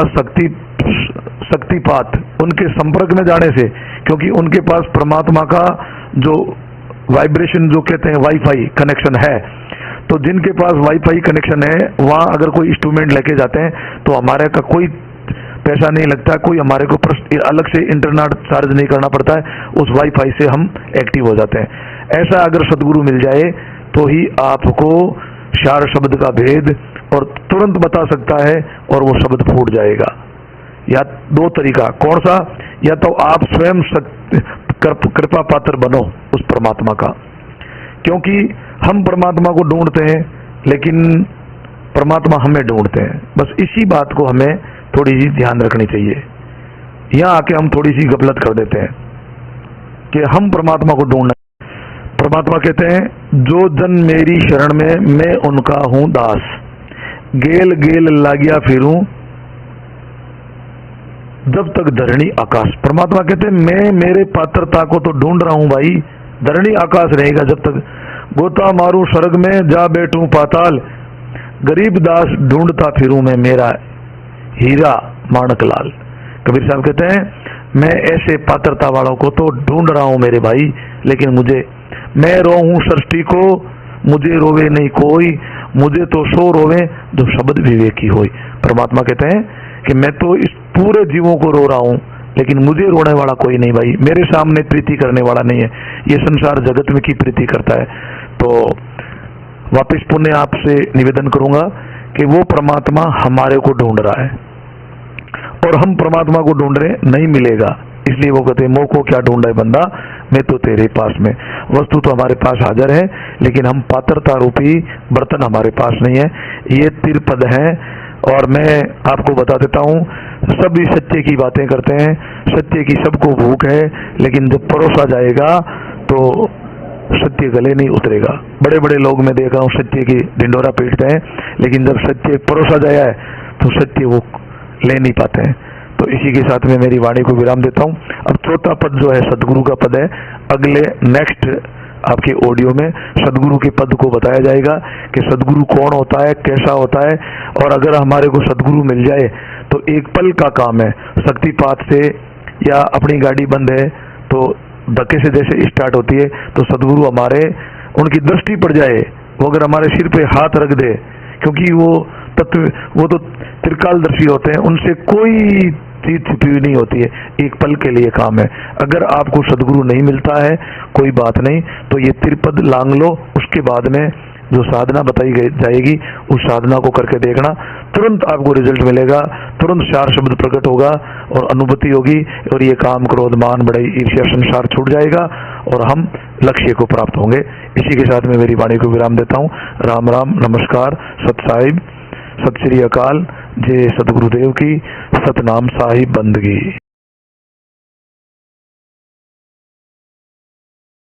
शक्तिपात, उनके संपर्क में जाने से, क्योंकि उनके पास परमात्मा का जो वाइब्रेशन, जो कहते हैं वाईफाई कनेक्शन है, तो जिनके पास वाईफाई कनेक्शन है वहां अगर कोई इंस्ट्रूमेंट लेके जाते हैं तो हमारे का कोई पैसा नहीं लगता, कोई हमारे को अलग से इंटरनेट चार्ज नहीं करना पड़ता है, उस वाईफाई से हम एक्टिव हो जाते हैं। ऐसा अगर सदगुरु मिल जाए तो ही आपको चार शब्द का भेद और तुरंत बता सकता है और वो शब्द फूट जाएगा। या दो तरीका, कौन सा, या तो आप स्वयं कृपा पात्र बनो उस परमात्मा का, क्योंकि हम परमात्मा को ढूंढते हैं लेकिन परमात्मा हमें ढूंढते हैं। बस इसी बात को हमें थोड़ी सी ध्यान रखनी चाहिए। यहां आके हम थोड़ी सी गफलत कर देते हैं कि हम परमात्मा को ढूंढना। परमात्मा कहते हैं जो जन मेरी शरण में, मैं उनका हूं दास, गेल गेल लागिया फिरूं जब तक धरणी आकाश। परमात्मा कहते हैं मैं मेरे पात्रता को तो ढूंढ रहा हूं भाई, धरणी आकाश रहेगा जब तक। गोता मारूं स्वर्ग में, जा बैठूं पाताल, गरीब दास ढूंढता फिरूं मैं मेरा हीरा माणक लाल। कबीर साहब कहते हैं मैं ऐसे पात्रता वालों को तो ढूंढ रहा हूं मेरे भाई, लेकिन मैं रोऊं सृष्टि को, मुझे रोवे नहीं कोई, मुझे तो सो रोवे जो शब्द विवेकी होई। परमात्मा कहते हैं कि मैं तो इस पूरे जीवों को रो रहा हूं, लेकिन मुझे रोने वाला कोई नहीं भाई, मेरे सामने प्रीति करने वाला नहीं है। ये संसार जगत में की प्रीति करता है। तो वापिस पुण्य आपसे निवेदन करूंगा कि वो परमात्मा हमारे को ढूंढ रहा है और हम परमात्मा को ढूंढ रहे, नहीं मिलेगा। इसलिए वो कहते हैं मोह को क्या ढूंढा है बंदा, मैं तो तेरे पास में। वस्तु तो हमारे पास हाजिर है, लेकिन हम पात्रता रूपी बर्तन हमारे पास नहीं है। ये तिरपद है और मैं आपको बता देता हूँ, सभी सत्य की बातें करते हैं, सत्य की सबको भूख है, लेकिन जब परोसा जाएगा तो सत्य गले नहीं उतरेगा। बड़े बड़े लोग मैं देख रहा हूँ सत्य की ढिंडोरा पीटते हैं, लेकिन जब सत्य परोसा जाया है तो सत्य वो ले नहीं पाते हैं। तो इसी के साथ में मेरी वाणी को विराम देता हूँ। अब चौथा पद जो है सदगुरु का पद है। अगले नेक्स्ट आपके ऑडियो में सदगुरु के पद को बताया जाएगा कि सदगुरु कौन होता है, कैसा होता है, और अगर हमारे को सदगुरु मिल जाए तो एक पल का काम है, शक्तिपात से या अपनी गाड़ी बंद है तो धक्के से जैसे स्टार्ट होती है, तो सदगुरु हमारे, उनकी दृष्टि पड़ जाए, वो अगर हमारे सिर पे हाथ रख दे, क्योंकि वो तत्व, वो तो त्रिकालदर्शी होते हैं, उनसे कोई चीज छिपी हुई नहीं होती है, एक पल के लिए काम है। अगर आपको सदगुरु नहीं मिलता है कोई बात नहीं, तो ये तिरपद लांग लो, उसके बाद में जो साधना बताई जाएगी उस साधना को करके देखना, तुरंत आपको रिजल्ट मिलेगा, तुरंत चार शब्द प्रकट होगा और अनुभूति होगी, और ये काम क्रोध मान बड़ाई ईर्ष्या संसार छूट जाएगा और हम लक्ष्य को प्राप्त होंगे। इसी के साथ में मेरी वाणी को विराम देता हूँ। राम राम, नमस्कार, सत साहिब, सत श्री अकाल, जय सतगुरुदेव की, सतनाम साहिब बंदगी।